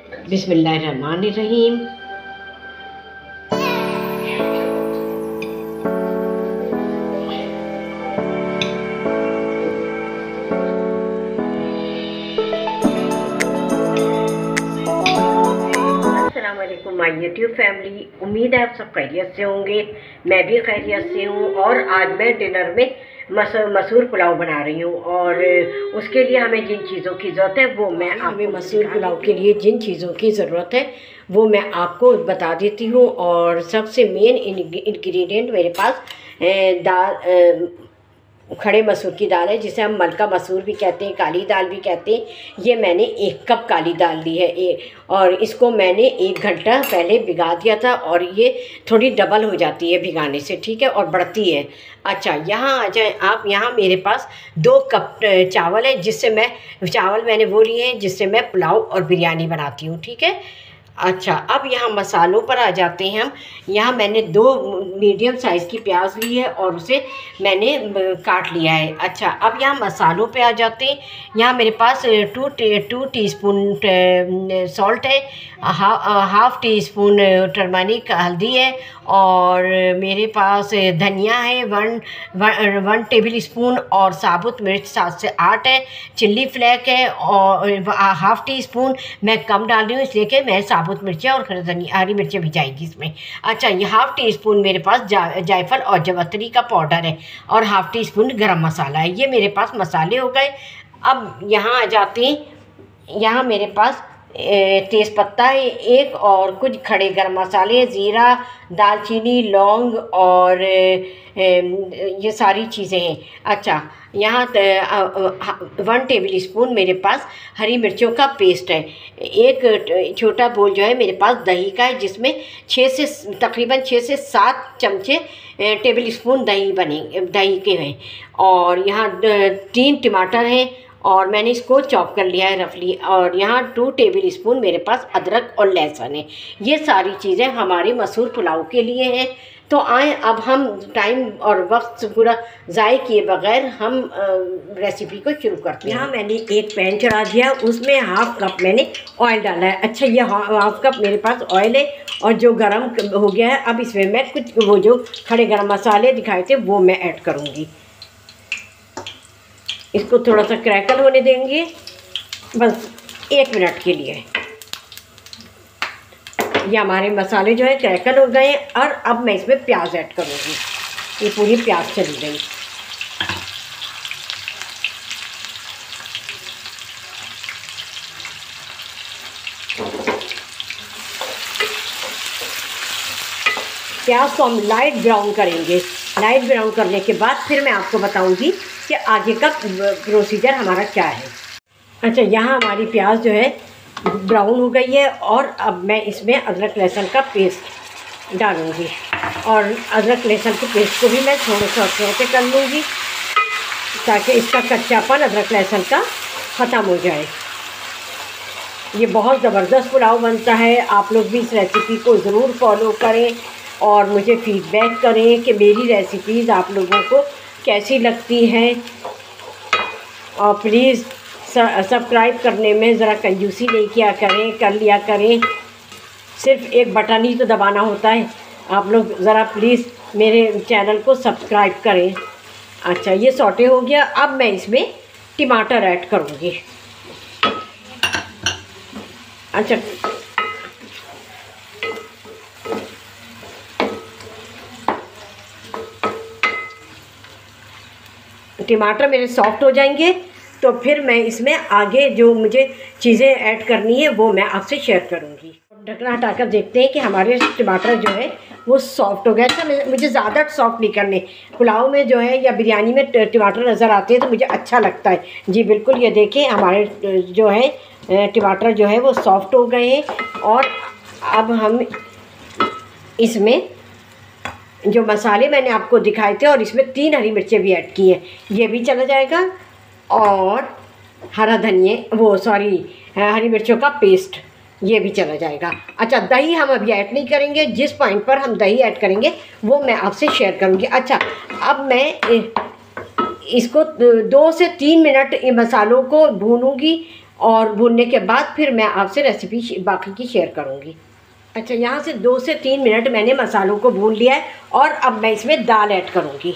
बिस्मिल्लाहिर्रहमानिर्रहीम। अस्सलामुअलैकुम my YouTube family, उम्मीद है आप सब खैरियत से होंगे। मैं भी खैरियत से हूँ। और आज मैं डिनर में मसूर पुलाव बना रही हूँ और उसके लिए हमें जिन चीज़ों की ज़रूरत है वो मैं हमें मसूर पुलाव के लिए जिन चीज़ों की ज़रूरत है वो मैं आपको बता देती हूँ। और सबसे मेन इंग्रेडिएंट मेरे पास दाल, खड़े मसूर की दाल है, जिसे हम मलका मसूर भी कहते हैं, काली दाल भी कहते हैं। ये मैंने 1 कप काली दाल ली है और इसको मैंने 1 घंटा पहले भिगा दिया था और ये थोड़ी डबल हो जाती है भिगाने से, ठीक है, और बढ़ती है। अच्छा, यहाँ आ जाए आप। यहाँ मेरे पास 2 कप चावल है, जिससे मैंने वो लिए हैं जिससे मैं पुलाव और बिरयानी बनाती हूँ, ठीक है। अच्छा, अब यहाँ मसालों पर आ जाते हैं हम। यहाँ मैंने 2 मीडियम साइज़ की प्याज ली है और उसे मैंने काट लिया है। अच्छा, अब यहाँ मसालों पे आ जाते हैं। यहाँ मेरे पास 2 टीस्पून सॉल्ट है, हाफ़ टी स्पून टर्मरिक हल्दी है, और मेरे पास धनिया है 1 टेबल स्पून, और साबुत मिर्च 7 से 8 है, चिल्ली फ्लेक है और हाफ़ टी स्पून। मैं कम डाल रही हूँ इसलिए कि मैं साबुत मिर्चें और हरी मिर्चें भी जाएगी इसमें। अच्छा, ये हाफ़ टी स्पून मेरे पास जायफल और जवतरी का पाउडर है और हाफ़ टी स्पून गरम मसाला है। ये मेरे पास मसाले हो गए। अब यहाँ आ जाते हैं। यहाँ मेरे पास तेज़पत्ता है 1 और कुछ खड़े गरम मसाले, ज़ीरा, दालचीनी, लौंग और ये सारी चीज़ें हैं। अच्छा, यहाँ 1 टेबल स्पून मेरे पास हरी मिर्चों का पेस्ट है। एक छोटा बोल जो है मेरे पास दही का है, जिसमें तकरीबन 6 से 7 चमचे टेबल स्पून दही के हैं। और यहाँ 3 टमाटर हैं और मैंने इसको चॉप कर लिया है रफली। और यहाँ 2 टेबल स्पून मेरे पास अदरक और लहसुन है। ये सारी चीज़ें हमारे मसूर पुलाव के लिए हैं। तो आए अब हम टाइम और वक्त पूरा ज़ाय किए बगैर हम रेसिपी को शुरू करते हैं। यहाँ मैंने एक पैन चढ़ा दिया, उसमें हाफ़ कप मैंने ऑयल डाला है। अच्छा, ये हाफ़ कप मेरे पास ऑयल है और जो गरम हो गया है। अब इसमें मैं कुछ वो जो खड़े गरम मसाले दिखाए थे वो मैं ऐड करूँगी। इसको थोड़ा सा क्रैकल होने देंगे, बस 1 मिनट के लिए। ये हमारे मसाले जो है क्रैकल हो गए और अब मैं इसमें प्याज ऐड करूँगी। ये पूरी प्याज चली गई। प्याज को हम लाइट ब्राउन करेंगे। लाइट ब्राउन करने के बाद फिर मैं आपको बताऊंगी कि आगे का प्रोसीजर हमारा क्या है। अच्छा, यहाँ हमारी प्याज जो है ब्राउन हो गई है और अब मैं इसमें अदरक लहसुन का पेस्ट डालूँगी और अदरक लहसुन के पेस्ट को भी मैं थोड़ा सा सौते कर लूँगी ताकि इसका कच्चापन अदरक लहसुन का ख़त्म हो जाए। ये बहुत ज़बरदस्त पुलाव बनता है। आप लोग भी इस रेसिपी को ज़रूर फॉलो करें और मुझे फ़ीडबैक करें कि मेरी रेसिपीज़ आप लोगों को कैसी लगती हैं। और प्लीज़ सब्सक्राइब करने में ज़रा कंजूसी नहीं किया करें, कर लिया करें। सिर्फ़ एक बटन ही तो दबाना होता है। आप लोग ज़रा प्लीज़ मेरे चैनल को सब्सक्राइब करें। अच्छा, ये सौटे हो गया। अब मैं इसमें टमाटर ऐड करूँगी। अच्छा, टमाटर मेरे सॉफ्ट हो जाएंगे तो फिर मैं इसमें आगे जो मुझे चीज़ें ऐड करनी है वो मैं आपसे शेयर करूँगी। ढकना हटाकर देखते हैं कि हमारे टमाटर जो है वो सॉफ्ट हो गए। अच्छा, मुझे ज़्यादा सॉफ्ट नहीं करने। पुलाव में जो है या बिरयानी में टमाटर नज़र आते हैं तो मुझे अच्छा लगता है। जी बिल्कुल, ये देखें हमारे जो है टमाटर जो है वो सॉफ्ट हो गए हैं। और अब हम इसमें जो मसाले मैंने आपको दिखाए थे और इसमें 3 हरी मिर्चें भी ऐड की हैं, ये भी चला जाएगा। और हरी मिर्चों का पेस्ट ये भी चला जाएगा। अच्छा, दही हम अभी ऐड नहीं करेंगे। जिस पॉइंट पर हम दही ऐड करेंगे वो मैं आपसे शेयर करूँगी। अच्छा, अब मैं इसको 2 से 3 मिनट मसालों को भूनूंगी और भूनने के बाद फिर मैं आपसे रेसिपी बाकी की शेयर करूंगी। अच्छा, यहाँ से 2 से 3 मिनट मैंने मसालों को भून लिया है और अब मैं इसमें दाल ऐड करूँगी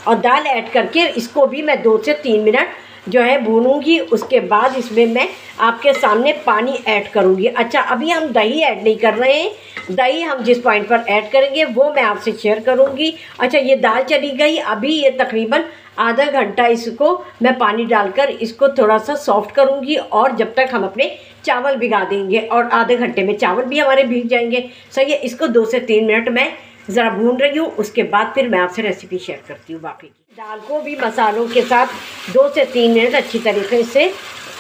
और दाल ऐड करके इसको भी मैं 2 से 3 मिनट जो है भूनूंगी। उसके बाद इसमें मैं आपके सामने पानी ऐड करूँगी। अच्छा, अभी हम दही ऐड नहीं कर रहे हैं, दही हम जिस पॉइंट पर ऐड करेंगे वो मैं आपसे शेयर करूँगी। अच्छा, ये दाल चली गई, अभी ये तकरीबन आधा घंटा इसको मैं पानी डालकर इसको थोड़ा सा सॉफ्ट करूँगी और जब तक हम अपने चावल भिगा देंगे और आधे घंटे में चावल भी हमारे भीग जाएंगे। सही है, इसको 2 से 3 मिनट मैं ज़रा भून रही हूँ, उसके बाद फिर मैं आपसे रेसिपी शेयर करती हूँ बाकी की। दाल को भी मसालों के साथ 2 से 3 मिनट अच्छी तरीके से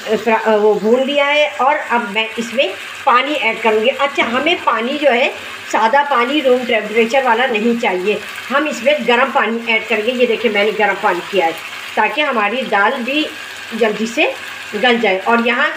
वो भून लिया है और अब मैं इसमें पानी ऐड करूँगी। अच्छा, हमें पानी जो है सादा पानी रूम टेम्परेचर वाला नहीं चाहिए, हम इसमें गर्म पानी ऐड करेंगे। ये देखिए मैंने गर्म पानी किया है ताकि हमारी दाल भी जल्दी से गल जाए। और यहाँ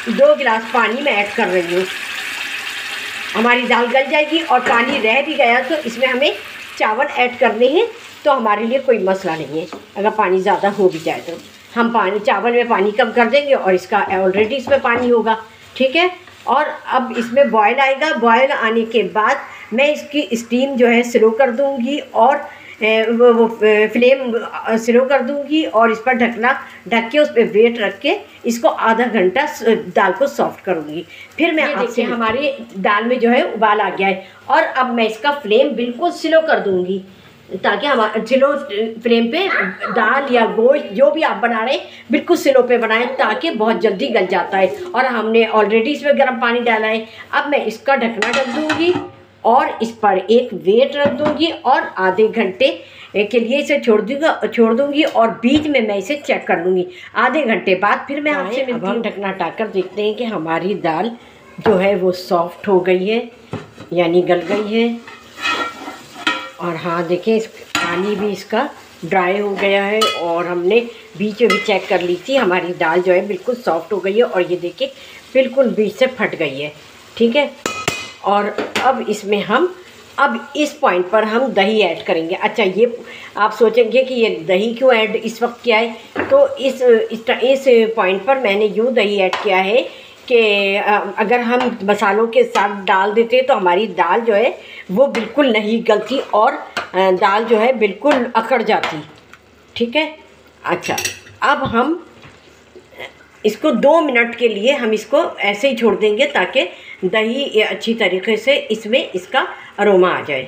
2 गिलास पानी मैं ऐड कर रही हूँ, हमारी दाल गल जाएगी। और पानी रह भी गया तो इसमें हमें चावल ऐड करने हैं, तो हमारे लिए कोई मसला नहीं है। अगर पानी ज़्यादा हो भी जाए तो हम चावल में पानी कम कर देंगे और इसका ऑलरेडी इसमें पानी होगा, ठीक है। और अब इसमें बॉयल आएगा, बॉयल आने के बाद मैं इसकी स्टीम जो है स्लो कर दूंगी और वो फ्लेम स्लो कर दूंगी और इस पर ढक के उस पर वेट रख के इसको आधा घंटा दाल को सॉफ्ट करूंगी। फिर मैं आपसे हमारी दाल में जो है उबाल आ गया है और अब मैं इसका फ्लेम बिल्कुल स्लो कर दूंगी ताकि हम स्लो फ्लेम पे दाल या गोश्त जो भी आप बना रहे हैं बिल्कुल स्लो पे बनाएं ताकि बहुत जल्दी गल जाता है। और हमने ऑलरेडी इसमें गर्म पानी डाला है। अब मैं इसका ढकना ढक दूंगी और इस पर एक वेट रख दूंगी और आधे घंटे के लिए इसे छोड़ दूंगी और बीच में मैं इसे चेक कर लूँगी। आधे घंटे बाद फिर मैं आपसे मिलती हूँ। ढकना हटाकर देखते हैं कि हमारी दाल जो है वो सॉफ्ट हो गई है, यानी गल गई है। और हाँ देखिए, इस पानी भी इसका ड्राई हो गया है और हमने बीच में भी चेक कर ली थी, हमारी दाल जो है बिल्कुल सॉफ्ट हो गई है और ये देखिए बिल्कुल बीच से फट गई है, ठीक है। और अब इसमें हम इस पॉइंट पर हम दही ऐड करेंगे। अच्छा, ये आप सोचेंगे कि ये दही क्यों ऐड इस वक्त किया है, तो इस पॉइंट पर मैंने यूँ दही ऐड किया है कि अगर हम मसालों के साथ डाल देते तो हमारी दाल जो है वो बिल्कुल नहीं गलती और दाल जो है बिल्कुल अकड़ जाती, ठीक है। अच्छा, अब हम इसको 2 मिनट के लिए हम इसको ऐसे ही छोड़ देंगे ताकि दही अच्छी तरीके से इसमें इसका अरोमा आ जाए।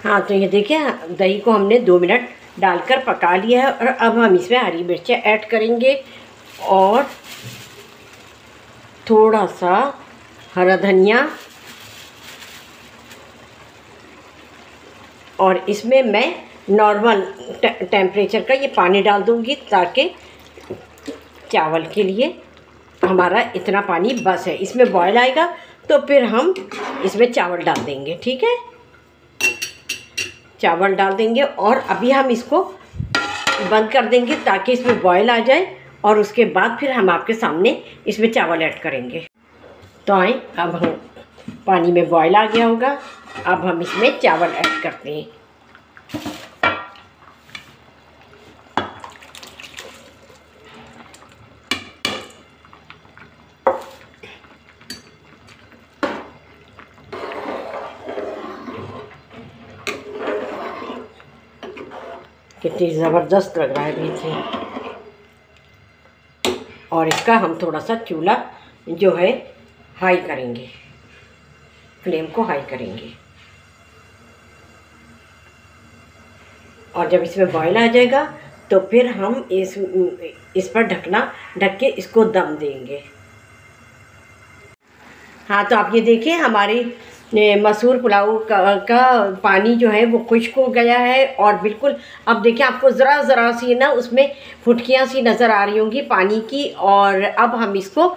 हाँ, तो ये देखिए दही को हमने 2 मिनट डालकर पका लिया है और अब हम इसमें हरी मिर्चें ऐड करेंगे और थोड़ा सा हरा धनिया और इसमें मैं नॉर्मल टेम्परेचर का ये पानी डाल दूँगी ताकि चावल के लिए हमारा इतना पानी बस है। इसमें बॉयल आएगा तो फिर हम इसमें चावल डाल देंगे, ठीक है। चावल डाल देंगे और अभी हम इसको बंद कर देंगे ताकि इसमें बॉयल आ जाए और उसके बाद फिर हम आपके सामने इसमें चावल ऐड करेंगे। तो आए, अब हम पानी में बॉयल आ गया होगा, अब हम इसमें चावल ऐड करते हैं। कितनी ज़बरदस्त लग रहा है बीच और इसका हम थोड़ा सा चूल्हा जो है हाई करेंगे, फ्लेम को हाई करेंगे और जब इसमें बॉयल आ जाएगा तो फिर हम इस पर ढक के इसको दम देंगे। हाँ, तो आप ये देखिए हमारी मसूर पुलाव का पानी जो है वो खुश्क हो गया है और बिल्कुल अब देखिए आपको ज़रा सी ना उसमें फुटकियाँ सी नज़र आ रही होंगी पानी की। और अब हम इसको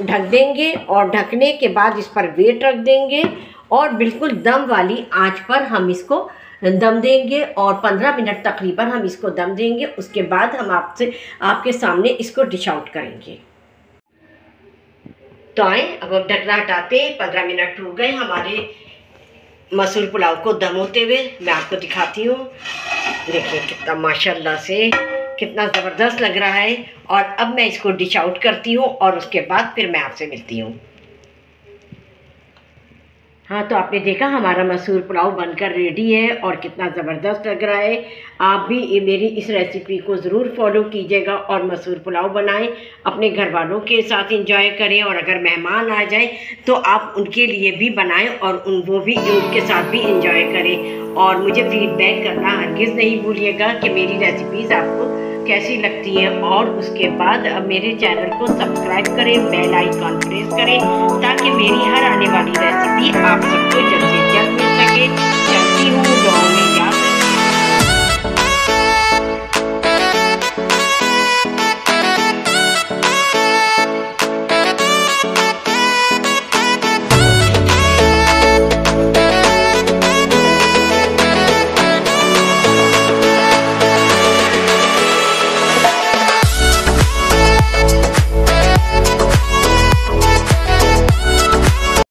ढक देंगे और ढकने के बाद इस पर वेट रख देंगे और बिल्कुल दम वाली आंच पर हम इसको दम देंगे और 15 मिनट तकरीबन हम इसको दम देंगे। उसके बाद हम आपके सामने इसको डिश आउट करेंगे। तो आए, अब ढकना हटाते हैं। 15 मिनट हो गए, हमारे मसूर पुलाव को दम होते हुए मैं आपको दिखाती हूँ। देखिए कितना माशाल्लाह से कितना ज़बरदस्त लग रहा है। और अब मैं इसको डिश आउट करती हूँ और उसके बाद फिर मैं आपसे मिलती हूँ। हाँ, तो आपने देखा हमारा मसूर पुलाव बनकर रेडी है और कितना ज़बरदस्त लग रहा है। आप भी ये मेरी इस रेसिपी को ज़रूर फॉलो कीजिएगा और मसूर पुलाव बनाएं, अपने घर वालों के साथ एंजॉय करें। और अगर मेहमान आ जाएं तो आप उनके लिए भी बनाएं और वो भी उनके साथ भी एंजॉय करें। और मुझे फीडबैक करना हरगिज़ नहीं भूलिएगा कि मेरी रेसिपीज़ आपको कैसी लगती है। और उसके बाद अब मेरे चैनल को सब्सक्राइब करें, बेल आइकॉन प्रेस करें ताकि मेरी हर आने वाली रेसिपी आप सबको जल्दी